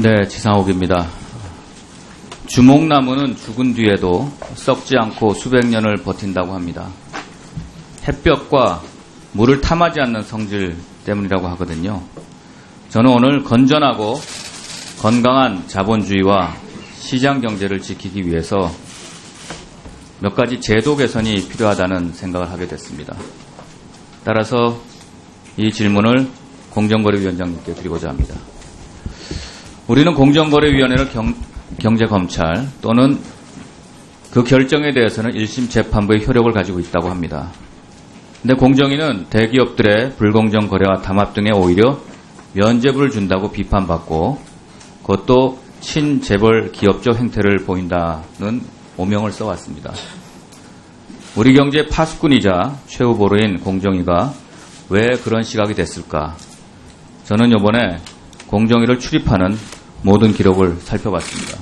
네, 지상옥입니다. 주목나무는 죽은 뒤에도 썩지 않고 수백 년을 버틴다고 합니다. 햇볕과 물을 탐하지 않는 성질 때문이라고 하거든요. 저는 오늘 건전하고 건강한 자본주의와 시장 경제를 지키기 위해서 몇 가지 제도 개선이 필요하다는 생각을 하게 됐습니다. 따라서 이 질문을 공정거래위원장님께 드리고자 합니다. 우리는 공정거래위원회를 경제검찰 또는 그 결정에 대해서는 1심 재판부의 효력을 가지고 있다고 합니다. 근데 공정위는 대기업들의 불공정 거래와 담합 등에 오히려 면죄부를 준다고 비판받고 그것도 친재벌 기업적 행태를 보인다는 오명을 써왔습니다. 우리 경제의 파수꾼이자 최후 보루인 공정위가 왜 그런 시각이 됐을까? 저는 이번에 공정위를 출입하는 모든 기록을 살펴봤습니다.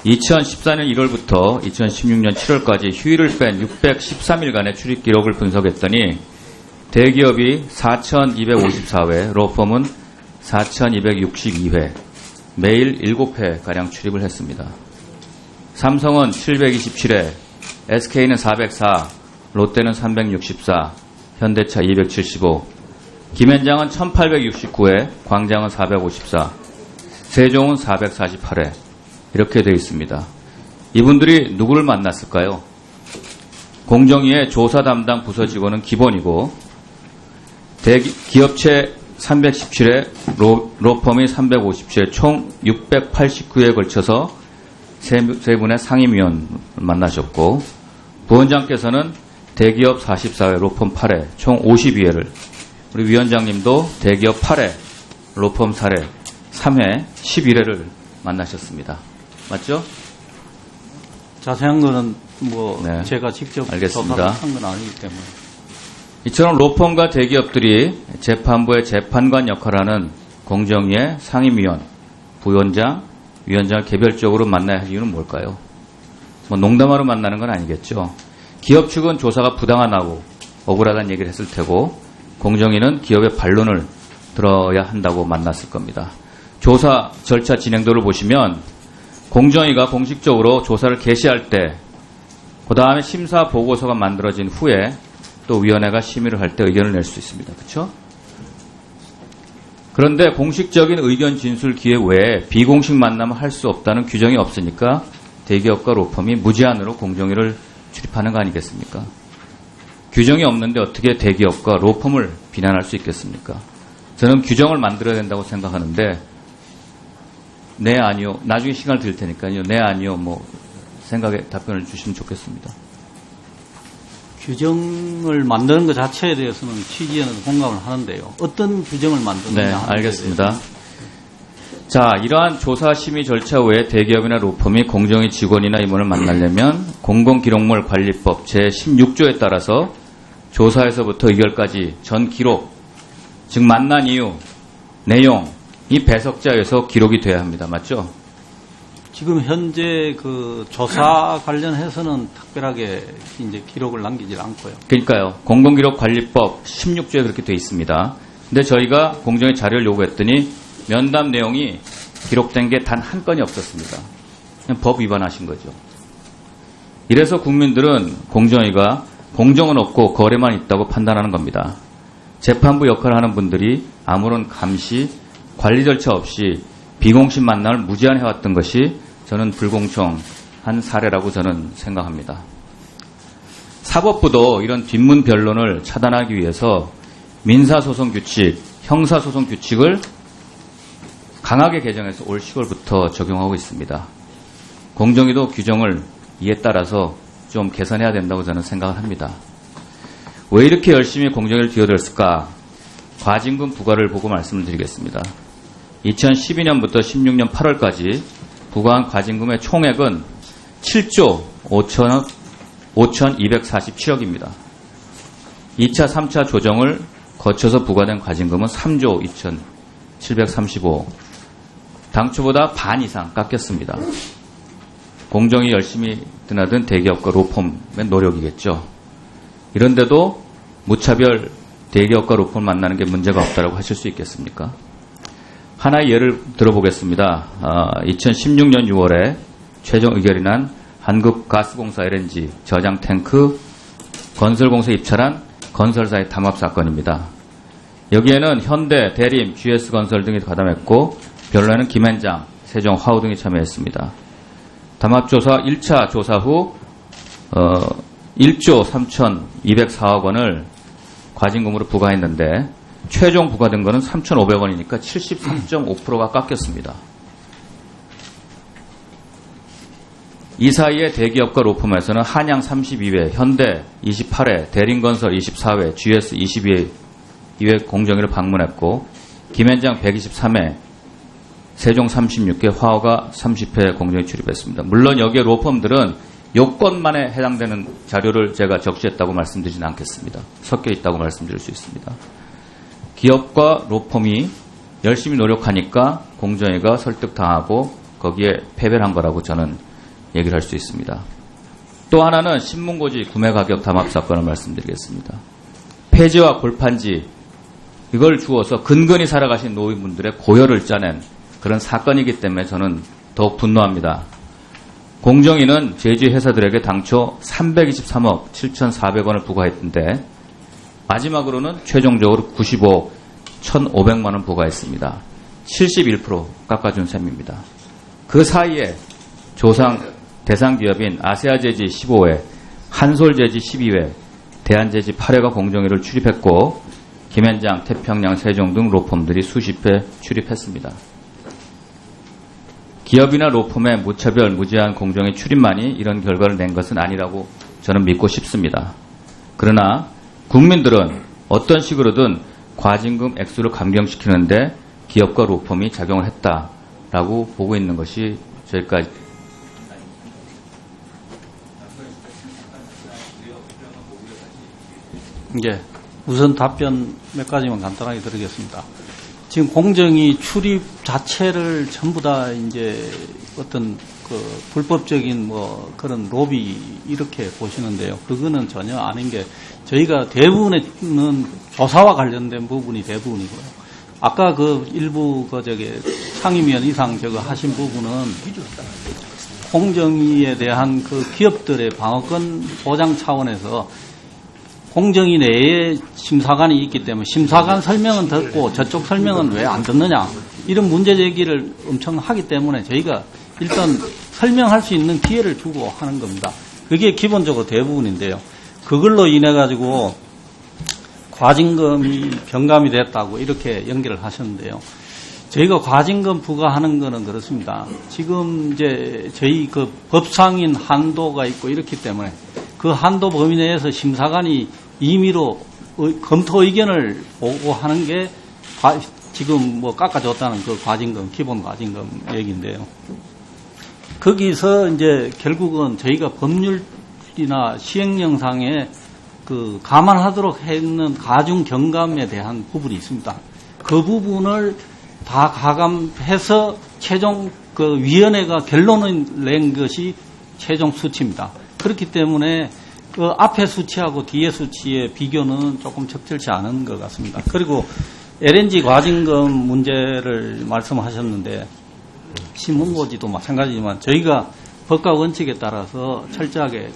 2014년 1월부터 2016년 7월까지 휴일을 뺀 613일간의 출입 기록을 분석했더니 대기업이 4,254회, 로펌은 4,262회, 매일 7회가량 출입을 했습니다. 삼성은 727회, SK는 404, 롯데는 364, 현대차 275, 김현장은 1869회, 광장은 454, 세종은 448회 이렇게 되어 있습니다. 이분들이 누구를 만났을까요? 공정위의 조사 담당 부서 직원은 기본이고 기업체 317회, 로펌이 357회 총 689회에 걸쳐서 세 분의 상임위원 만나셨고 부원장께서는 대기업 44회, 로펌 8회 총 52회를 우리 위원장님도 대기업 8회, 로펌 4회, 3회, 11회를 만나셨습니다. 맞죠? 자세한 거는 네, 제가 직접 알겠습니다. 한 건 아니기 때문에. 이처럼 로펌과 대기업들이 재판부의 재판관 역할을 하는 공정위의 상임위원, 부위원장, 위원장을 개별적으로 만나야 할 이유는 뭘까요? 농담하러 만나는 건 아니겠죠. 기업 측은 조사가 부당하다고 억울하다는 얘기를 했을 테고 공정위는 기업의 반론을 들어야 한다고 만났을 겁니다. 조사 절차 진행도를 보시면 공정위가 공식적으로 조사를 개시할 때 그 다음에 심사 보고서가 만들어진 후에 또 위원회가 심의를 할 때 의견을 낼 수 있습니다. 그렇죠? 그런데 공식적인 의견 진술 기회 외에 비공식 만남을 할 수 없다는 규정이 없으니까 대기업과 로펌이 무제한으로 공정위를 출입하는 거 아니겠습니까? 규정이 없는데 어떻게 대기업과 로펌을 비난할 수 있겠습니까? 저는 규정을 만들어야 된다고 생각하는데 네, 아니요. 나중에 시간을 드릴 테니까요. 네, 아니요. 생각에 답변을 주시면 좋겠습니다. 규정을 만드는 것 자체에 대해서는 취지에는 공감을 하는데요. 어떤 규정을 만드느냐. 네, 알겠습니다. 자, 이러한 조사 심의 절차 외에 대기업이나 로펌이 공정위 직원이나 임원을 만나려면 공공기록물 관리법 제16조에 따라서 조사에서부터 의결까지 전 기록, 즉 만난 이유, 내용, 이 배석자에서 기록이 돼야 합니다. 맞죠? 지금 현재 그 조사 관련해서는 특별하게 이제 기록을 남기질 않고요. 그러니까요. 공공기록관리법 16조에 그렇게 돼 있습니다. 근데 저희가 공정위 자료를 요구했더니 면담 내용이 기록된 게 단 한 건이 없었습니다. 그냥 법 위반하신 거죠. 이래서 국민들은 공정위가 공정은 없고 거래만 있다고 판단하는 겁니다. 재판부 역할을 하는 분들이 아무런 감시, 관리 절차 없이 비공식 만남을 무제한해왔던 것이 저는 불공정한 사례라고 저는 생각합니다. 사법부도 이런 뒷문 변론을 차단하기 위해서 민사소송 규칙, 형사소송 규칙을 강하게 개정해서 올 10월부터 적용하고 있습니다. 공정위도 규정을 이에 따라서 좀 개선해야 된다고 저는 생각을 합니다. 왜 이렇게 열심히 공정위를 뛰어들었을까? 과징금 부과를 보고 말씀을 드리겠습니다. 2012년부터 16년 8월까지 부과한 과징금의 총액은 7조 5,247억입니다. 2차, 3차 조정을 거쳐서 부과된 과징금은 3조 2,735억. 당초보다 반 이상 깎였습니다. 공정이 열심히 드나든 대기업과 로펌의 노력이겠죠. 이런데도 무차별 대기업과 로펌을 만나는 게 문제가 없다고 하실 수 있겠습니까? 하나의 예를 들어보겠습니다. 2016년 6월에 최종 의결이 난 한국가스공사 LNG 저장 탱크 건설공사에 입찰한 건설사의 담합 사건입니다. 여기에는 현대, 대림, GS건설 등이 가담했고 변론에는 김앤장, 세종화우 등이 참여했습니다. 담합조사 1차 조사 후 1조 3,204억 원을 과징금으로 부과했는데 최종 부과된 것은 3,500원이니까 73.5%가 깎였습니다. 이 사이에 대기업과 로펌에서는 한양 32회, 현대 28회, 대림건설 24회, GS 22회 공정위를 방문했고 김앤장 123회, 세종 36회, 화호가 30회 공정에 출입했습니다. 물론 여기에 로펌들은 요건만에 해당되는 자료를 제가 적시했다고 말씀드리진 않겠습니다. 섞여 있다고 말씀드릴 수 있습니다. 기업과 로펌이 열심히 노력하니까 공정위가 설득당하고 거기에 패배를 한 거라고 저는 얘기를 할 수 있습니다. 또 하나는 신문고지 구매가격 담합 사건을 말씀드리겠습니다. 폐지와 골판지 이걸 주어서 근근히 살아가신 노인분들의 고열을 짜낸 그런 사건이기 때문에 저는 더욱 분노합니다. 공정위는 제주의 회사들에게 당초 323억 7,400원을 부과했는데 마지막으로는 최종적으로 95억 1,500만 원 부과했습니다. 71% 깎아준 셈입니다. 그 사이에 대상 기업인 아세아제지 15회, 한솔제지 12회, 대한제지 8회가 공정위를 출입했고 김앤장, 태평양, 세종 등 로펌들이 수십 회 출입했습니다. 기업이나 로펌의 무차별, 무제한 공정위 출입만이 이런 결과를 낸 것은 아니라고 저는 믿고 싶습니다. 그러나 국민들은 어떤 식으로든 과징금 액수를 감경시키는데 기업과 로펌이 작용을 했다라고 보고 있는 것이 저희까지 이제 우선 답변 몇 가지만 간단하게 드리겠습니다. 지금 공정위 출입 자체를 전부 다 이제 어떤 그 불법적인 뭐 그런 로비 이렇게 보시는데요. 그거는 전혀 아닌 게 저희가 대부분은 조사와 관련된 부분이 대부분이고요. 아까 그 일부 그 저기 상임위원 이상 저거 하신 부분은 공정위에 대한 그 기업들의 방어권 보장 차원에서 공정위 내에 심사관이 있기 때문에 심사관 설명은 듣고 저쪽 설명은 왜 안 듣느냐 이런 문제 제기를 엄청 하기 때문에 저희가 일단 설명할 수 있는 기회를 주고 하는 겁니다. 그게 기본적으로 대부분인데요. 그걸로 인해 가지고 과징금이 병감이 됐다고 이렇게 연결을 하셨는데요. 저희가 과징금 부과하는 거는 그렇습니다. 지금 이제 저희 그 법상인 한도가 있고 이렇기 때문에 그 한도 범위 내에서 심사관이 임의로 검토 의견을 보고 하는 게 지금 뭐 깎아줬다는 그 과징금, 기본 과징금 얘기인데요. 거기서 이제 결국은 저희가 법률이나 시행령상에 그 감안하도록 했는 가중 경감에 대한 부분이 있습니다. 그 부분을 다 가감해서 최종 그 위원회가 결론을 낸 것이 최종 수치입니다. 그렇기 때문에 그 앞에 수치하고 뒤에 수치의 비교는 조금 적절치 않은 것 같습니다. 그리고 LNG 과징금 문제를 말씀하셨는데 신문고지도 마찬가지지만 저희가 법과 원칙에 따라서 철저하게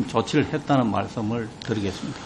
조치를 했다는 말씀을 드리겠습니다.